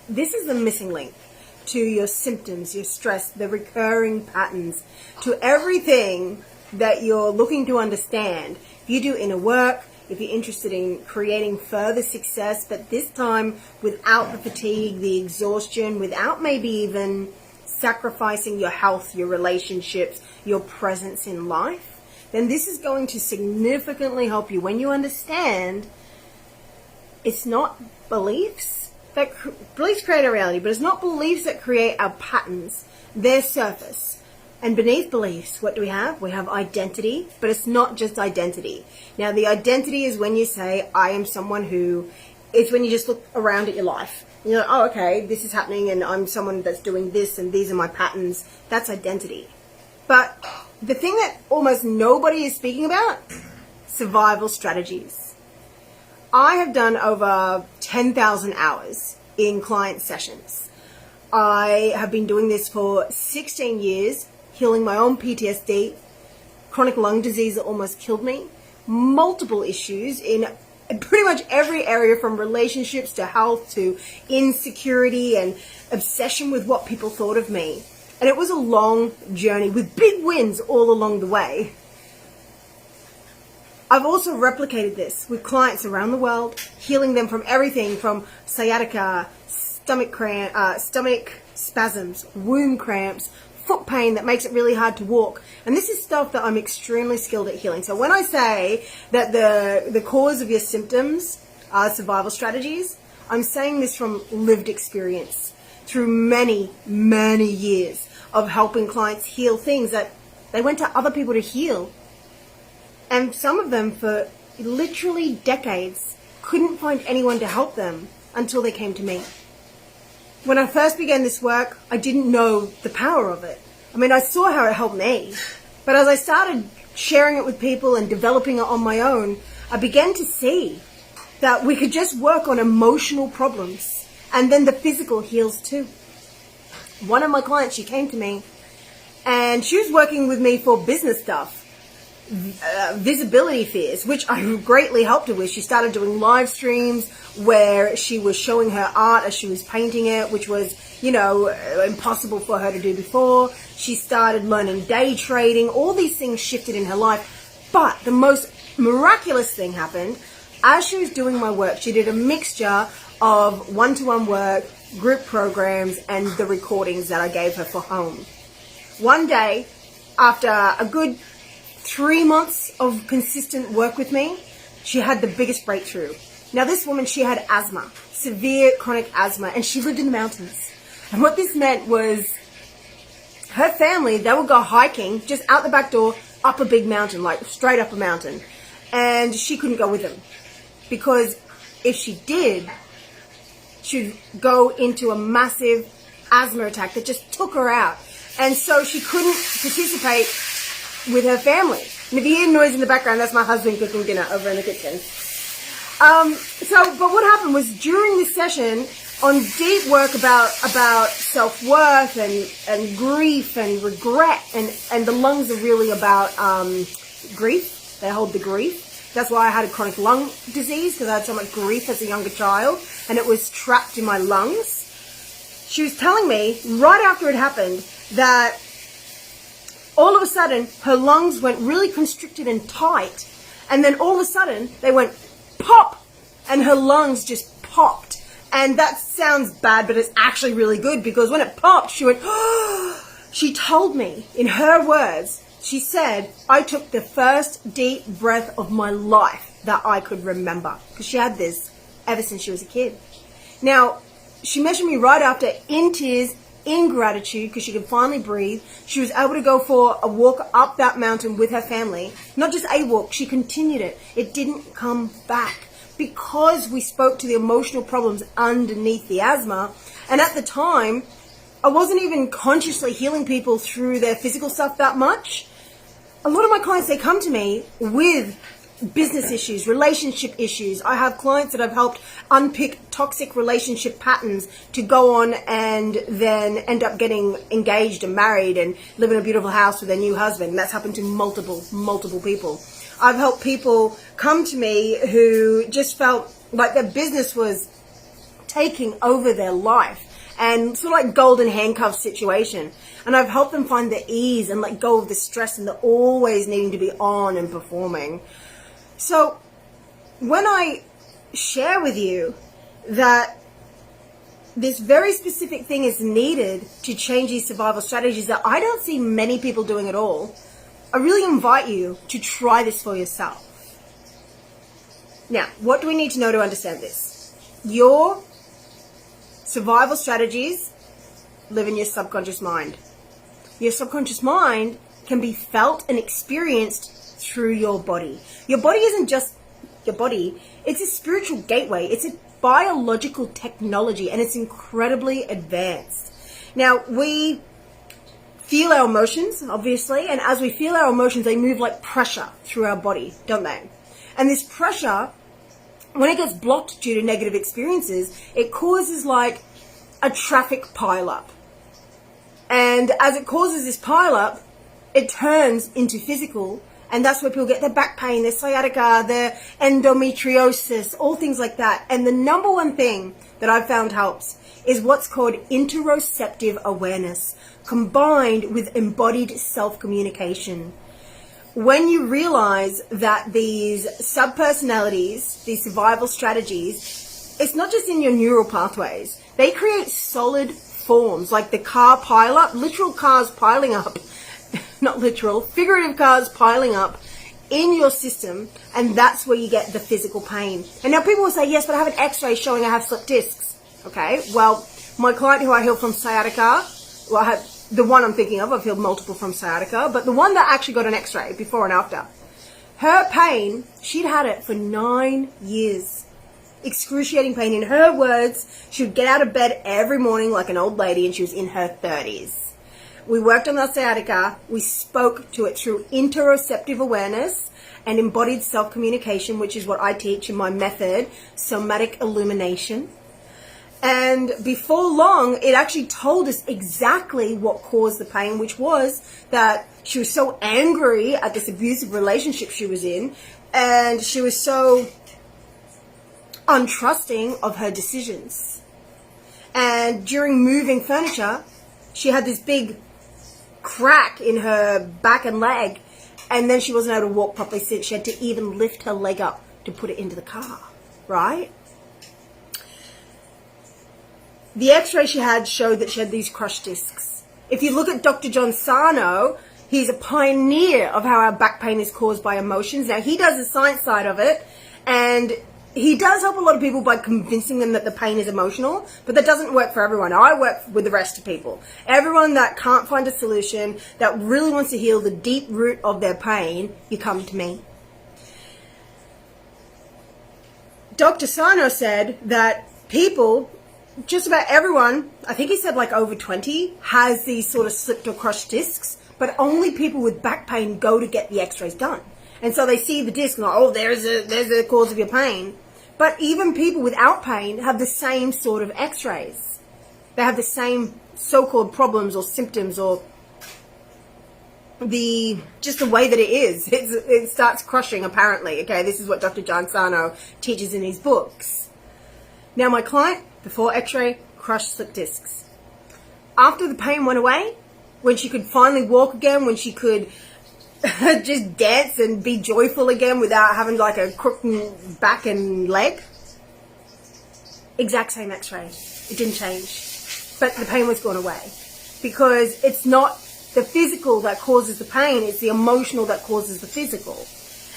this is the missing link to your symptoms, your stress, the recurring patterns, to everything that you're looking to understand. If you do inner work, if you're interested in creating further success, but this time without the fatigue, the exhaustion, without maybe even sacrificing your health, your relationships, your presence in life, then this is going to significantly help you when you understand it's not beliefs that beliefs create a reality, but it's not beliefs that create our patterns. They're surface. And beneath beliefs, what do we have? We have identity, but it's not just identity. Now, the identity is when you say, I am someone who, it's when you just look around at your life. You're like, oh, okay, this is happening and I'm someone that's doing this and these are my patterns. That's identity. But the thing that almost nobody is speaking about, survival strategies. I have done over 10,000 hours in client sessions. I have been doing this for 16 years, healing my own PTSD, chronic lung disease that almost killed me, multiple issues in pretty much every area, from relationships to health to insecurity and obsession with what people thought of me. And it was a long journey with big wins all along the way. I've also replicated this with clients around the world, healing them from everything from sciatica, stomach spasms, womb cramps, foot pain that makes it really hard to walk. And this is stuff that I'm extremely skilled at healing. So when I say that the cause of your symptoms are survival strategies, I'm saying this from lived experience through many, many years of helping clients heal things that they went to other people to heal. And some of them, for literally decades, couldn't find anyone to help them until they came to me. When I first began this work, I didn't know the power of it. I mean, I saw how it helped me. But as I started sharing it with people and developing it on my own, I began to see that we could just work on emotional problems and then the physical heals too. One of my clients, she came to me and she was working with me for business stuff. Visibility fears, which I greatly helped her with. She started doing live streams where she was showing her art as she was painting it, which was, impossible for her to do before. She started learning day trading. All these things shifted in her life. But the most miraculous thing happened. As she was doing my work, she did a mixture of one-to-one work, group programs, and the recordings that I gave her for home. One day, after a good 3 months of consistent work with me, she had the biggest breakthrough. Now, this woman, she had asthma, severe chronic asthma, and she lived in the mountains. And what this meant was her family, they would go hiking just out the back door, up a big mountain, like straight up a mountain. And she couldn't go with them because if she did, she'd go into a massive asthma attack that just took her out. And so she couldn't participate with her family. And if you hear noise in the background, that's my husband cooking dinner over in the kitchen. But what happened was during this session on deep work about self-worth and grief and regret, and the lungs are really about grief. They hold the grief. That's why I had a chronic lung disease, because I had so much grief as a younger child and it was trapped in my lungs. She was telling me right after it happened that all of a sudden, her lungs went really constricted and tight. And then all of a sudden, they went pop. And her lungs just popped. And that sounds bad, but it's actually really good. Because when it popped, she went, oh. She told me, in her words, she said, I took the first deep breath of my life that I could remember. Because she had this ever since she was a kid. Now, she mentioned me right after in tears, in gratitude, because she could finally breathe. She was able to go for a walk up that mountain with her family. Not just a walk, she continued it. It didn't come back because we spoke to the emotional problems underneath the asthma. And at the time, I wasn't even consciously healing people through their physical stuff that much. A lot of my clients, they come to me with business issues, relationship issues. I have clients that I've helped unpick toxic relationship patterns to go on and then end up getting engaged and married and live in a beautiful house with their new husband. That's happened to multiple people. I've helped people come to me who just felt like their business was taking over their life, and sort of like golden handcuffs situation. And I've helped them find the ease and let go of the stress and the always needing to be on and performing. So when I share with you that this very specific thing is needed to change these survival strategies that I don't see many people doing at all, I really invite you to try this for yourself. Now, what do we need to know to understand this? Your survival strategies live in your subconscious mind. Your subconscious mind can be felt and experienced through your body. Your body isn't just your body, it's a spiritual gateway. It's a biological technology, and it's incredibly advanced. Now, we feel our emotions, obviously, and as we feel our emotions, they move like pressure through our body, don't they? And this pressure, when it gets blocked due to negative experiences, it causes like a traffic pileup. And as it causes this pileup, it turns into physical, and that's where people get their back pain, their sciatica, their endometriosis, all things like that. And the number one thing that I've found helps is what's called interoceptive awareness, combined with embodied self-communication. When you realize that these subpersonalities, these survival strategies, it's not just in your neural pathways. They create solid forms, like the car pileup, literal cars piling up, not literal, figurative cars piling up in your system, and that's where you get the physical pain. And now people will say, yes, but I have an x-ray showing I have slipped discs. Okay, well, my client who I healed from sciatica, well, I have the one I'm thinking of, I've healed multiple from sciatica, but the one that actually got an x-ray before and after, her pain, she'd had it for 9 years. Excruciating pain. In her words, she would get out of bed every morning like an old lady, and she was in her 30s. We worked on the sciatica. We spoke to it through interoceptive awareness and embodied self-communication, which is what I teach in my method, somatic illumination. And before long, it actually told us exactly what caused the pain, which was that she was so angry at this abusive relationship she was in, and she was so untrusting of her decisions. And during moving furniture, she had this big crack in her back and leg, and then she wasn't able to walk properly since. She had to even lift her leg up to put it into the car, right? The x-ray she had showed that she had these crushed discs. If you look at Dr. John Sarno, he's a pioneer of how our back pain is caused by emotions. Now, he does the science side of it, and he does help a lot of people by convincing them that the pain is emotional, but that doesn't work for everyone. I work with the rest of people. Everyone that can't find a solution, that really wants to heal the deep root of their pain, you come to me. Dr. Sarno said that people, just about everyone, I think he said like over 20, has these sort of slipped or crushed discs, but only people with back pain go to get the x-rays done. And so they see the disc and like, oh, there's the cause of your pain. But even people without pain have the same sort of x-rays. They have the same so-called problems or symptoms, or just the way that it is. It starts crushing, apparently. Okay, this is what Dr. John Sarno teaches in his books. Now, my client, before x-ray, crushed slip discs. After the pain went away, when she could finally walk again, when she could just dance and be joyful again without having like a crooked back and leg, exact same x-ray. It didn't change, but the pain was gone away, because it's not the physical that causes the pain, it's the emotional that causes the physical.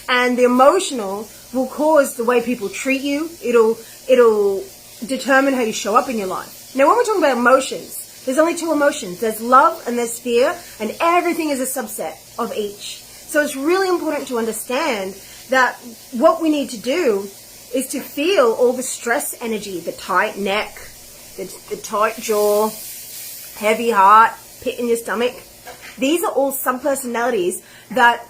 And the emotional will cause the way people treat you. It'll determine how you show up in your life. Now, when we're talking about emotions, there's only two emotions. There's love and there's fear, and everything is a subset of each. So it's really important to understand that what we need to do is to feel all the stress energy, the tight neck, the tight jaw, heavy heart, pit in your stomach. These are all subpersonalities that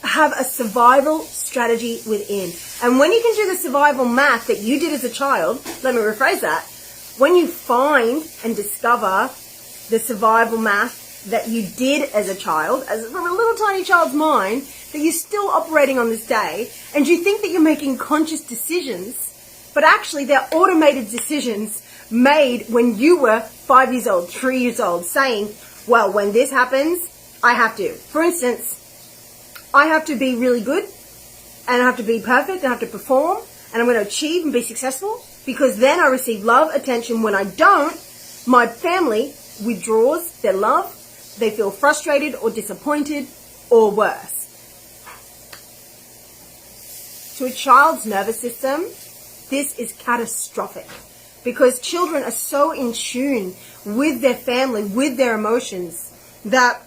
have a survival strategy within. And when you can do the survival math that you did as a child, let me rephrase that, when you find and discover the survival math that you did as a child, as from a little tiny child's mind, that you're still operating on this day, and you think that you're making conscious decisions, but actually they're automated decisions made when you were 5 years old, 3 years old, saying, well, when this happens, I have to. For instance, I have to be really good, and I have to be perfect, and I have to perform, and I'm going to achieve and be successful, because then I receive love, attention. When I don't, my family withdraws their love. They feel frustrated or disappointed or worse. To a child's nervous system, this is catastrophic, because children are so in tune with their family, with their emotions, that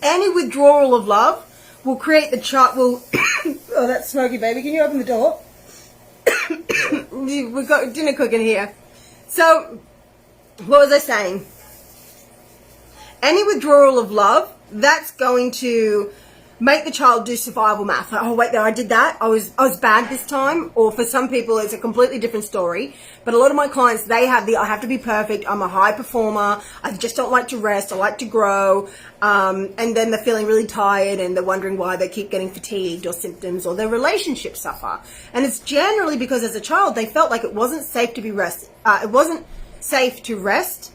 any withdrawal of love will create the child will oh, that's Smokey, baby, can you open the door? We've got dinner cooking here. So what was I saying? Any withdrawal of love, that's going to make the child do survival math. Like, oh, wait, there, I did that. I was bad this time. Or for some people, it's a completely different story. But a lot of my clients, they have I have to be perfect. I'm a high performer. I just don't like to rest. I like to grow. And then they're feeling really tired, and they're wondering why they keep getting fatigued or symptoms, or their relationships suffer. And it's generally because as a child, they felt like it wasn't safe to be it wasn't safe to rest.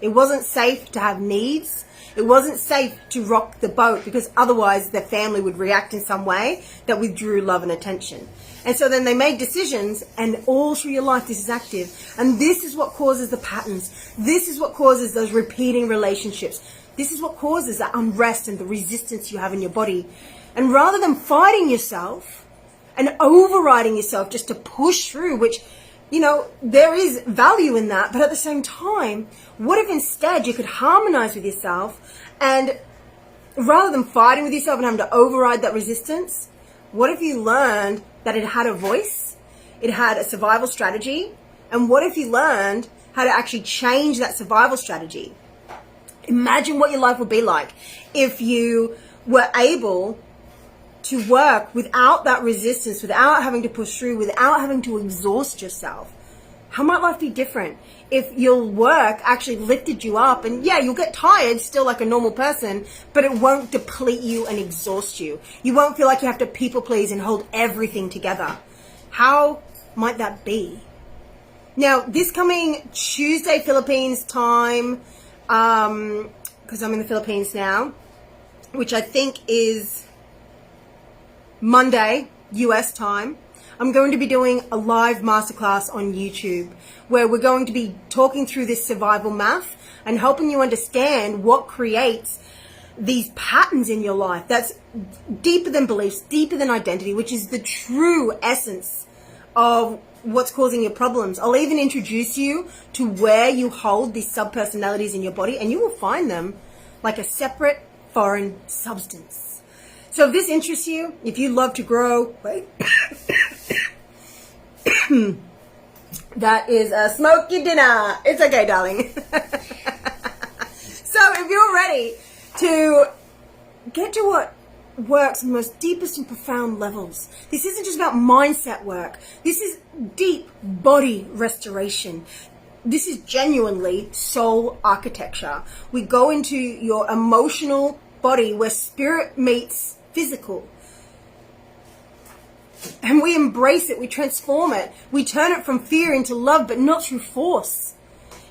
It wasn't safe to have needs. It wasn't safe to rock the boat, because otherwise their family would react in some way that withdrew love and attention. And so then they made decisions, and all through your life this is active. And this is what causes the patterns. This is what causes those repeating relationships. This is what causes that unrest and the resistance you have in your body. And rather than fighting yourself and overriding yourself just to push through, which, you know, there is value in that, but at the same time, what if instead you could harmonize with yourself, and rather than fighting with yourself and having to override that resistance, what if you learned that it had a voice, it had a survival strategy, and what if you learned how to actually change that survival strategy? Imagine what your life would be like if you were able to work without that resistance, without having to push through, without having to exhaust yourself. How might life be different if your work actually lifted you up? And yeah, you'll get tired still like a normal person, but it won't deplete you and exhaust you. You won't feel like you have to people please and hold everything together. How might that be? Now, this coming Tuesday, Philippines time, because I'm in the Philippines now, which I think is Monday, US time, I'm going to be doing a live masterclass on YouTube where we're going to be talking through this survival math and helping you understand what creates these patterns in your life that's deeper than beliefs, deeper than identity, which is the true essence of what's causing your problems. I'll even introduce you to where you hold these subpersonalities in your body, and you will find them like a separate foreign substance. So if this interests you, if you love to grow, wait, that is a smoky dinner. It's okay, darling. So if you're ready to get to what works on the most deepest and profound levels, this isn't just about mindset work. This is deep body restoration. This is genuinely soul architecture. We go into your emotional body where spirit meets physical. And we embrace it, we transform it, we turn it from fear into love, but not through force.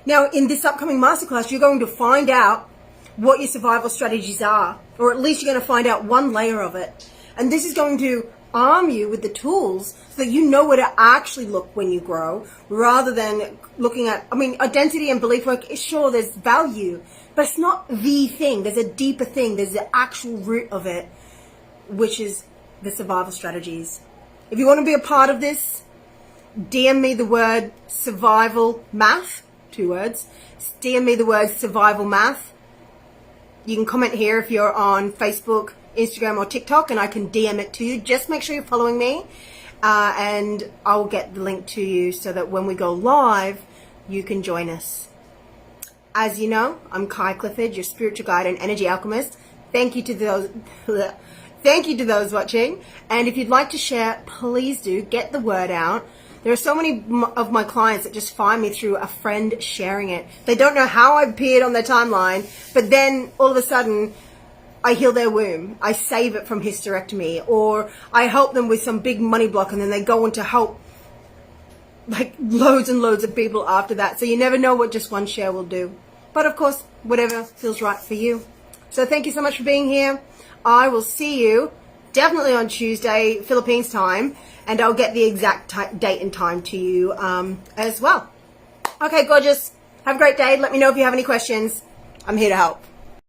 Now, in this upcoming masterclass, you're going to find out what your survival strategies are, or at least you're going to find out one layer of it. And this is going to arm you with the tools so that you know where to actually look when you grow, rather than looking at, identity and belief work, sure, there's value, but it's not the thing. There's a deeper thing. There's the actual root of it, which is the survival strategies. If you want to be a part of this, DM me the word survival math, 2 words. DM me the word survival math. You can comment here if you're on Facebook, Instagram, or TikTok, and I can DM it to you. Just make sure you're following me, and I'll get the link to you so that when we go live, you can join us. As you know, I'm Kai Clifford, your spiritual guide and energy alchemist. Thank you to those watching. And if you'd like to share, please do get the word out. There are so many of my clients that just find me through a friend sharing it. They don't know how I appeared on their timeline, but then all of a sudden I heal their womb. I save it from hysterectomy, or I help them with some big money block, and then they go on to help like loads and loads of people after that. So you never know what just one share will do. But of course, whatever feels right for you. So thank you so much for being here. I will see you definitely on Tuesday, Philippines time, and I'll get the exact date and time to you as well. Okay, gorgeous. Have a great day. Let me know if you have any questions. I'm here to help.